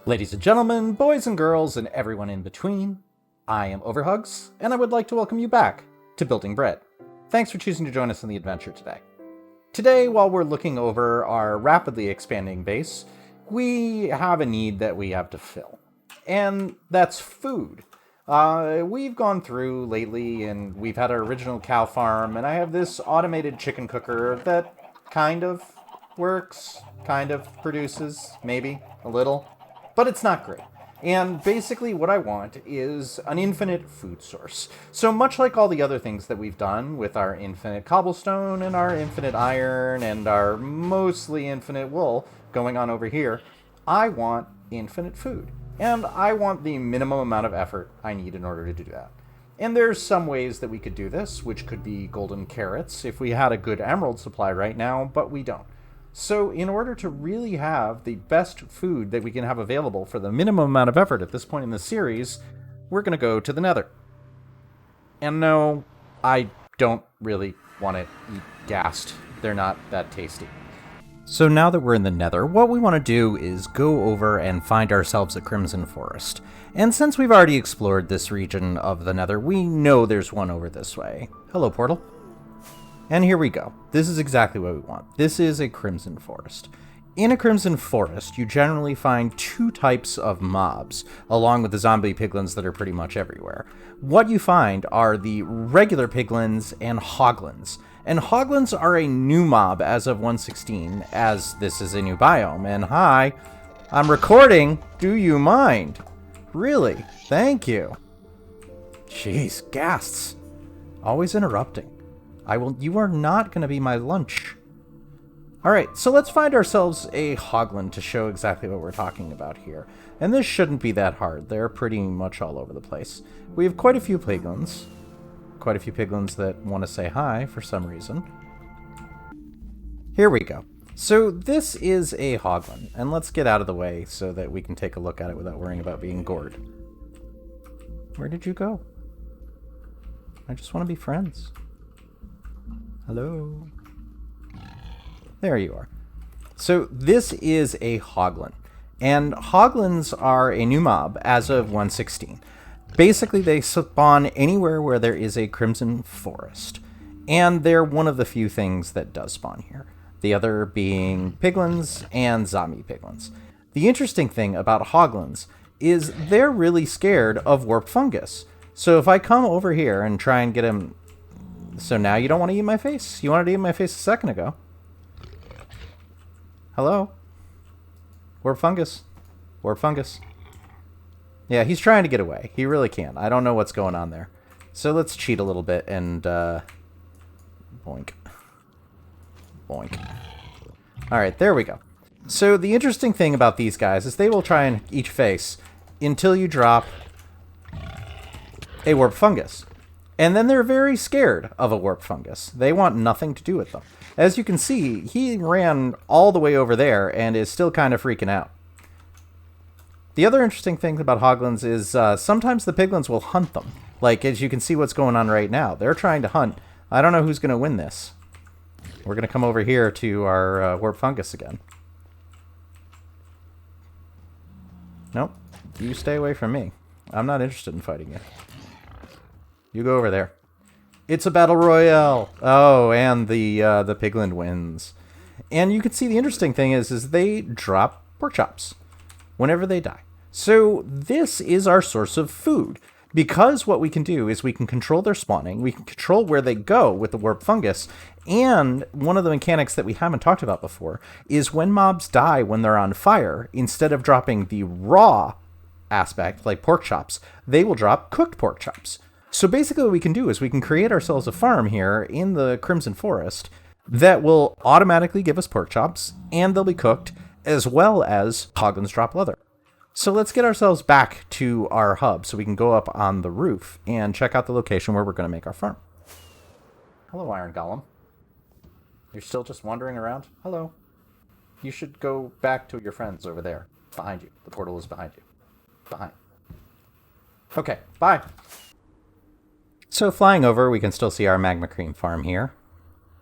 Ladies and gentlemen, boys and girls, and everyone in between, I am OverHugs, and I would like to welcome you back to Building Bread. Thanks for choosing to join us on the adventure today. Today, while we're looking over our rapidly expanding base, we have a need that we have to fill, and that's food. We've gone through lately, and we've had our original cow farm, and I have this automated chicken cooker that kind of works, kind of produces, maybe, a little. But it's not great. And basically what I want is an infinite food source. So much like all the other things that we've done with our infinite cobblestone and our infinite iron and our mostly infinite wool going on over here, I want infinite food. And I want the minimum amount of effort I need in order to do that. And there's some ways that we could do this, which could be golden carrots if we had a good emerald supply right now, but we don't. So in order to really have the best food that we can have available for the minimum amount of effort at this point in the series, we're going to go to the nether. And no, I don't really want to eat ghast. They're not that tasty. So now that we're in the nether, what we want to do is go over and find ourselves a crimson forest. And since we've already explored this region of the nether, we know there's one over this way. Hello, portal. And here we go. This is exactly what we want. This is a crimson forest. In a crimson forest, you generally find two types of mobs, along with the zombie piglins that are pretty much everywhere. What you find are the regular piglins and hoglins. And hoglins are a new mob as of 1.16, as this is a new biome. And hi, I'm recording. Do you mind? Really? Thank you. Jeez, ghasts. Always interrupting. You are not going to be my lunch. Alright, so let's find ourselves a hoglin to show exactly what we're talking about here. And this shouldn't be that hard. They're pretty much all over the place. We have quite a few piglins. Quite a few piglins that want to say hi for some reason. Here we go. So this is a hoglin. And let's get out of the way so that we can take a look at it without worrying about being gored. Where did you go? I just want to be friends. Hello. There you are. So this is a hoglin. And hoglins are a new mob as of 1.16. Basically, they spawn anywhere where there is a crimson forest. And they're one of the few things that does spawn here. The other being piglins and zombie piglins. The interesting thing about hoglins is they're really scared of warp fungus. So if I come over here and try and get him... So now you don't want to eat my face? You wanted to eat my face a second ago. Hello? Warp fungus. Warp fungus. Yeah, he's trying to get away. He really can't. I don't know what's going on there. So let's cheat a little bit and, boink. Boink. Alright, there we go. So the interesting thing about these guys is they will try and eat face until you drop a warp fungus. And then they're very scared of a warp fungus. They want nothing to do with them. As you can see, he ran all the way over there and is still kind of freaking out. The other interesting thing about hoglins is sometimes the piglins will hunt them. Like, as you can see what's going on right now. They're trying to hunt. I don't know who's going to win this. We're going to come over here to our warp fungus again. Nope. You stay away from me. I'm not interested in fighting you. You go over there. It's a battle royale. Oh, and the piglin wins. And you can see the interesting thing is they drop porkchops whenever they die. So this is our source of food. Because what we can do is we can control their spawning, we can control where they go with the warp fungus, and one of the mechanics that we haven't talked about before is when mobs die when they're on fire, instead of dropping the raw aspect, like pork chops, they will drop cooked pork chops. So basically what we can do is we can create ourselves a farm here in the Crimson Forest that will automatically give us pork chops, and they'll be cooked, as well as hoglins drop leather. So let's get ourselves back to our hub so we can go up on the roof and check out the location where we're going to make our farm. Hello, Iron Golem. You're still just wandering around? Hello. You should go back to your friends over there. Behind you. The portal is behind you. Behind. Okay, bye. So flying over, we can still see our magma cream farm here.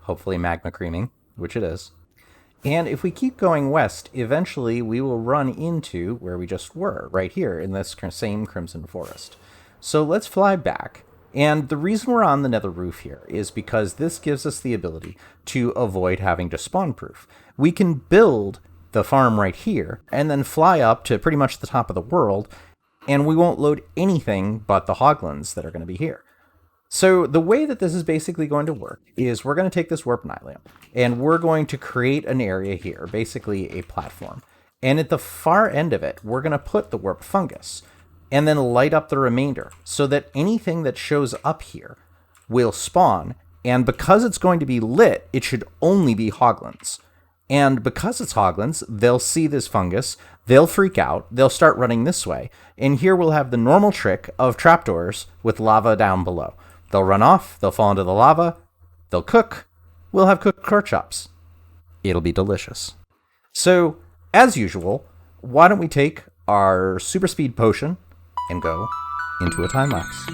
Hopefully magma creaming, which it is. And if we keep going west, eventually we will run into where we just were, right here in this same Crimson Forest. So let's fly back. And the reason we're on the nether roof here is because this gives us the ability to avoid having to spawn proof. We can build the farm right here and then fly up to pretty much the top of the world, and we won't load anything but the Hoglins that are going to be here. So the way that this is basically going to work is we're going to take this warp nylium and we're going to create an area here, basically a platform. And at the far end of it, we're going to put the warp fungus and then light up the remainder so that anything that shows up here will spawn. And because it's going to be lit, it should only be Hoglins. And because it's Hoglins, they'll see this fungus, they'll freak out, they'll start running this way. And here we'll have the normal trick of trapdoors with lava down below. They'll run off, they'll fall into the lava, they'll cook, we'll have cooked porkchops. It'll be delicious. So, as usual, why don't we take our super speed potion and go into a time lapse.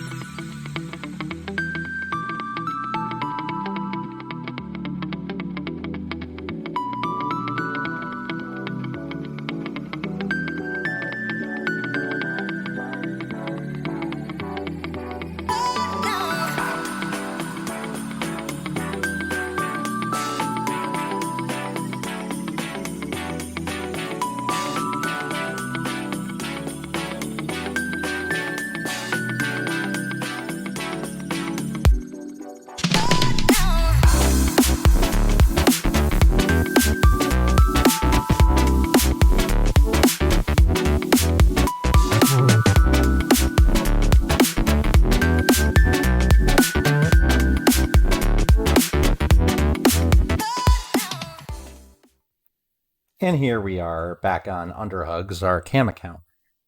And here we are back on OverHugs, our cam account.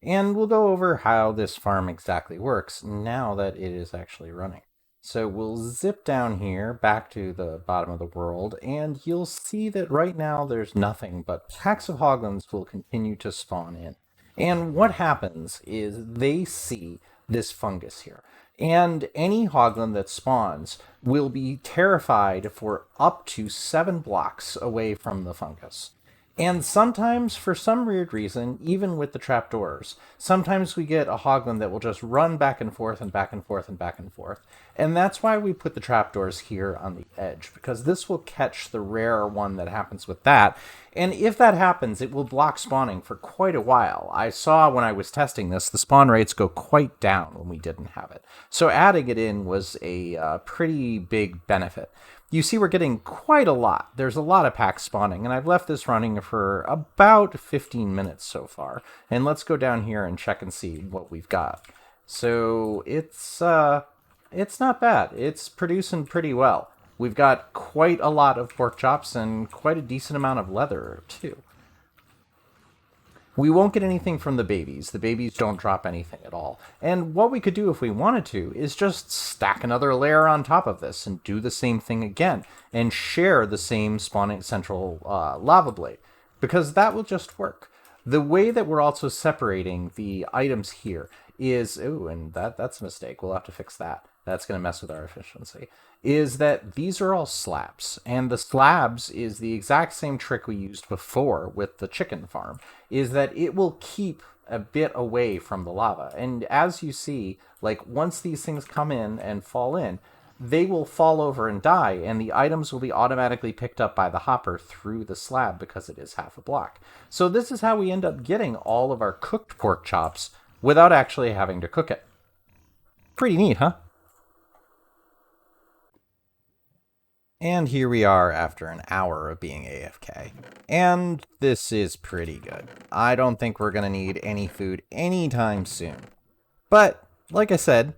And we'll go over how this farm exactly works now that it is actually running. So we'll zip down here back to the bottom of the world, and you'll see that right now there's nothing, but packs of Hoglins will continue to spawn in. And what happens is they see this fungus here. And any Hoglin that spawns will be terrified for up to 7 blocks away from the fungus. And sometimes, for some weird reason, even with the trapdoors, sometimes we get a Hoglin that will just run back and forth and back and forth and back and forth. And that's why we put the trapdoors here on the edge, because this will catch the rare one that happens with that. And if that happens, it will block spawning for quite a while. I saw when I was testing this, the spawn rates go quite down when we didn't have it. So adding it in was a pretty big benefit. You see we're getting quite a lot. There's a lot of packs spawning, and I've left this running for about 15 minutes so far. And let's go down here and check and see what we've got. So it's not bad. It's producing pretty well. We've got quite a lot of pork chops and quite a decent amount of leather, too. We won't get anything from the babies. The babies don't drop anything at all. And what we could do if we wanted to is just stack another layer on top of this and do the same thing again and share the same spawning central lava blade, because that will just work. The way that we're also separating the items here is, ooh, and that's a mistake. We'll have to fix that. That's going to mess with our efficiency. Is that these are all slabs, and the slabs is the exact same trick we used before with the chicken farm, is that it will keep a bit away from the lava. And as you see, like once these things come in and fall in, they will fall over and die, and the items will be automatically picked up by the hopper through the slab because it is half a block. So this is how we end up getting all of our cooked pork chops without actually having to cook it. Pretty neat, huh? And here we are after an hour of being AFK. And this is pretty good. I don't think we're going to need any food anytime soon. But, like I said,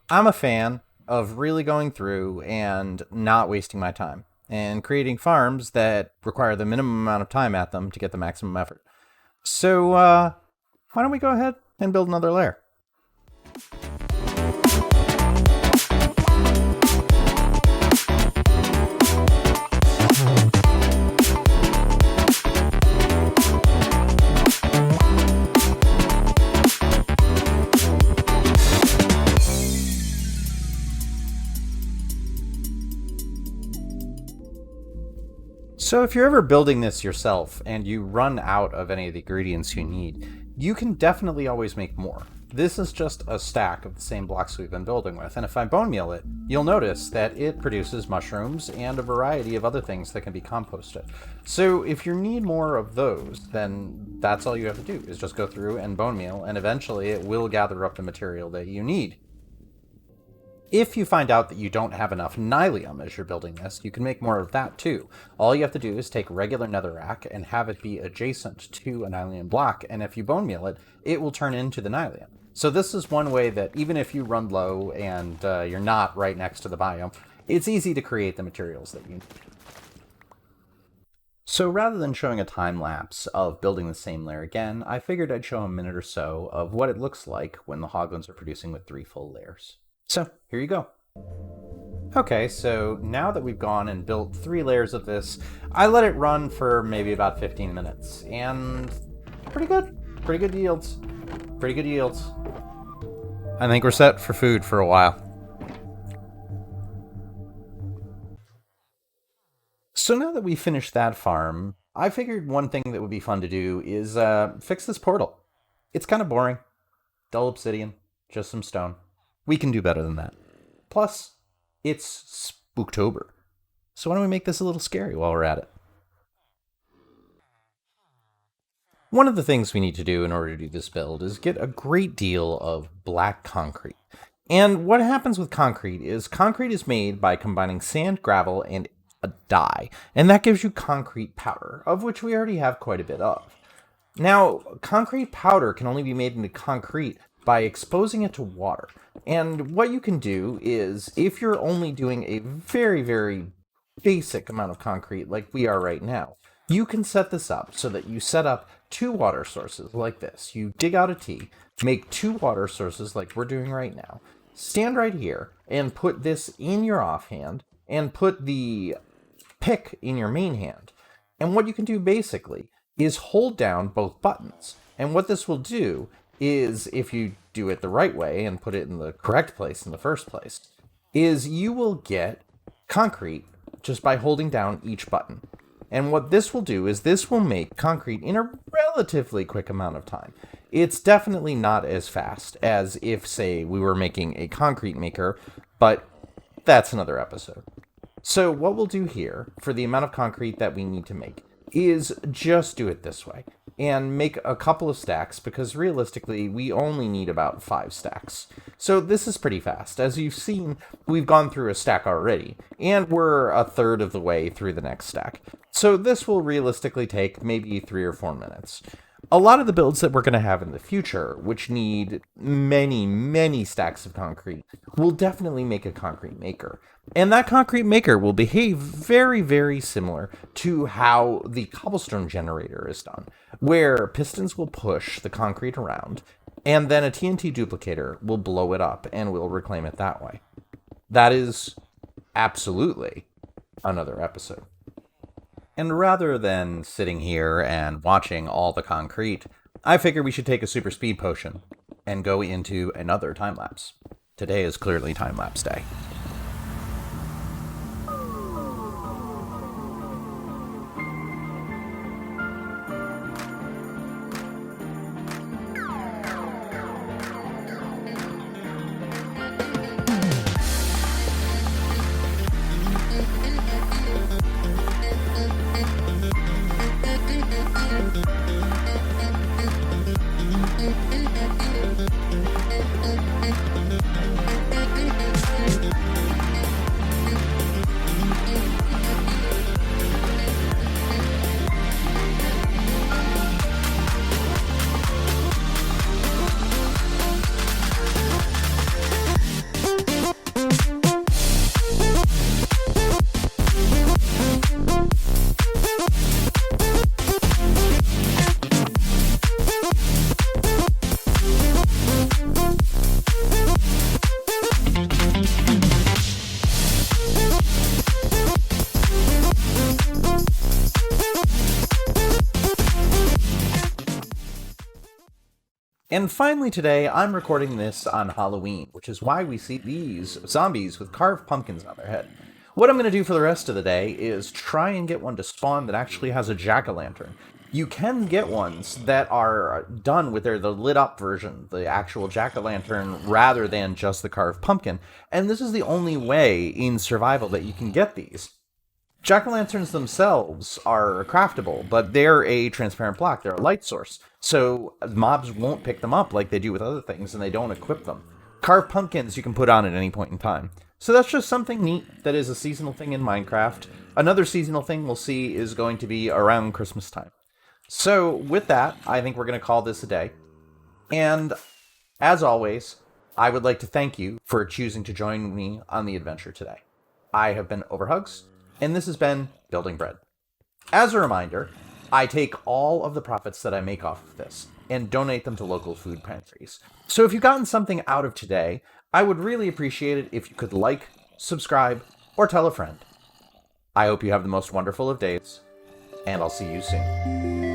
I'm a fan of really going through and not wasting my time, and creating farms that require the minimum amount of time at them to get the maximum effort. So, why don't we go ahead and build another lair? So if you're ever building this yourself and you run out of any of the ingredients you need, you can definitely always make more. This is just a stack of the same blocks we've been building with, and if I bone meal it, you'll notice that it produces mushrooms and a variety of other things that can be composted. So if you need more of those, then that's all you have to do, is just go through and bone meal, and eventually it will gather up the material that you need. If you find out that you don't have enough nylium as you're building this, you can make more of that too. All you have to do is take regular netherrack and have it be adjacent to a nylium block, and if you bone meal it, it will turn into the nylium. So this is one way that even if you run low and you're not right next to the biome, it's easy to create the materials that you need. So rather than showing a time lapse of building the same layer again, I figured I'd show a minute or so of what it looks like when the Hoglins are producing with 3 full layers. So, here you go. Okay, so now that we've gone and built 3 layers of this, I let it run for maybe about 15 minutes, and pretty good. Pretty good yields. Pretty good yields. I think we're set for food for a while. So now that we finished that farm, I figured one thing that would be fun to do is fix this portal. It's kind of boring. Dull obsidian, just some stone. We can do better than that. Plus, it's Spooktober. So why don't we make this a little scary while we're at it? One of the things we need to do in order to do this build is get a great deal of black concrete. And what happens with concrete is made by combining sand, gravel, and a dye. And that gives you concrete powder, of which we already have quite a bit of. Now, concrete powder can only be made into concrete by exposing it to water. And what you can do is, if you're only doing a very, very basic amount of concrete like we are right now, you can set this up so that you set up 2 water sources like this. You dig out a T, make 2 water sources like we're doing right now, stand right here and put this in your offhand and put the pick in your main hand. And what you can do basically is hold down both buttons. And what this will do is, if you do it the right way and put it in the correct place in the first place, is you will get concrete just by holding down each button. And what this will do is this will make concrete in a relatively quick amount of time. It's definitely not as fast as if, say, we were making a concrete maker, but that's another episode. So what we'll do here, for the amount of concrete that we need to make, is just do it this way and make a couple of stacks, because realistically we only need about 5 stacks. So this is pretty fast. As you've seen, we've gone through a stack already, and we're a third of the way through the next stack. So this will realistically take maybe 3 or 4 minutes. A lot of the builds that we're going to have in the future, which need many, many stacks of concrete, will definitely make a concrete maker. And that concrete maker will behave very, very similar to how the cobblestone generator is done, where pistons will push the concrete around, and then a TNT duplicator will blow it up and we'll reclaim it that way. That is absolutely another episode. And rather than sitting here and watching all the concrete, I figure we should take a super speed potion and go into another time lapse. Today is clearly Timelapse Day. And finally today, I'm recording this on Halloween, which is why we see these zombies with carved pumpkins on their head. What I'm going to do for the rest of the day is try and get one to spawn that actually has a jack-o'-lantern. You can get ones that are done with the lit up version, the actual jack-o'-lantern, rather than just the carved pumpkin, and this is the only way in survival that you can get these. Jack-o'-lanterns themselves are craftable, but they're a transparent block, they're a light source, so mobs won't pick them up like they do with other things, and they don't equip them. Carved pumpkins you can put on at any point in time. So that's just something neat that is a seasonal thing in Minecraft. Another seasonal thing we'll see is going to be around Christmas time. So with that, I think we're going to call this a day. And as always, I would like to thank you for choosing to join me on the adventure today. I have been OverHugs, and this has been Building Bread. As a reminder, I take all of the profits that I make off of this and donate them to local food pantries. So if you've gotten something out of today, I would really appreciate it if you could like, subscribe, or tell a friend. I hope you have the most wonderful of days, and I'll see you soon.